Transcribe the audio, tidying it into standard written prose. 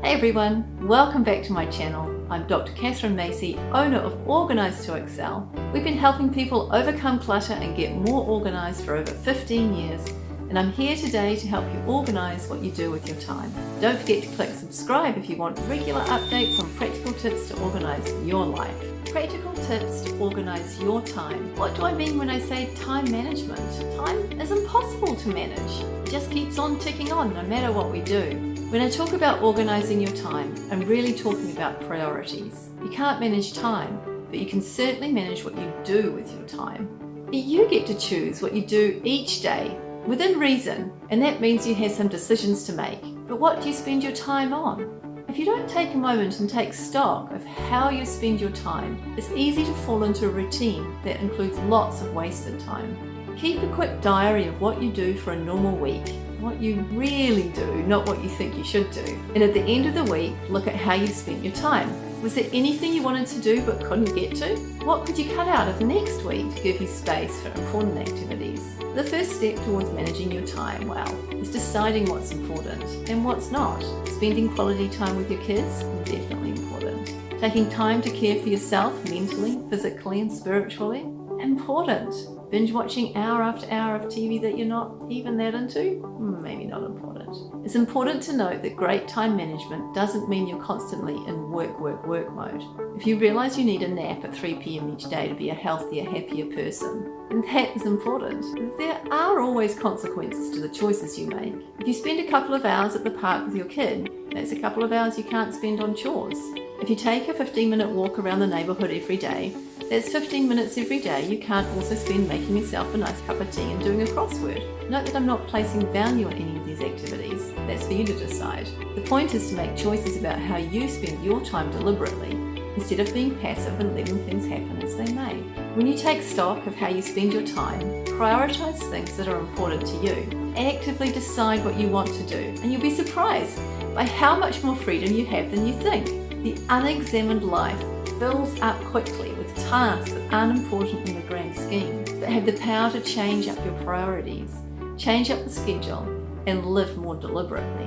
Hey everyone, welcome back to my channel. I'm Dr. Catherine Macy, owner of Organise to Excel. We've been helping people overcome clutter and get more organised for over 15 years, and I'm here today to help you organise what you do with your time. Don't forget to click subscribe if you want regular updates on practical tips to organise your life. Practical tips to organise your time. What do I mean when I say time management? Time is impossible to manage. It just keeps on ticking on no matter what we do. When I talk about organising your time, I'm really talking about priorities. You can't manage time, but you can certainly manage what you do with your time. You get to choose what you do each day within reason, and that means you have some decisions to make. But what do you spend your time on? If you don't take a moment and take stock of how you spend your time, it's easy to fall into a routine that includes lots of wasted time. Keep a quick diary of what you do for a normal week, what you really do, not what you think you should do. And at the end of the week, look at how you spent your time. Was there anything you wanted to do but couldn't get to? What could you cut out of next week to give you space for important activities? The first step towards managing your time well is deciding what's important and what's not. Spending quality time with your kids, definitely important. Taking time to care for yourself mentally, physically and spiritually, important. Binge watching hour after hour of TV that you're not even that into? Maybe not important. It's important to note that great time management doesn't mean you're constantly in work mode. If you realise you need a nap at 3 p.m. each day to be a healthier, happier person, then that is important. There are always consequences to the choices you make. If you spend a couple of hours at the park with your kid, that's a couple of hours you can't spend on chores. If you take a 15-minute walk around the neighbourhood every day, that's 15 minutes every day you can't also spend making yourself a nice cup of tea and doing a crossword. Note that I'm not placing value on any of these activities. That's for you to decide. The point is to make choices about how you spend your time deliberately, instead of being passive and letting things happen as they may. When you take stock of how you spend your time, prioritise things that are important to you. Actively decide what you want to do, and you'll be surprised by how much more freedom you have than you think. The unexamined life fills up quickly with tasks that aren't important in the grand scheme, but have the power to change up your priorities, change up the schedule, and live more deliberately.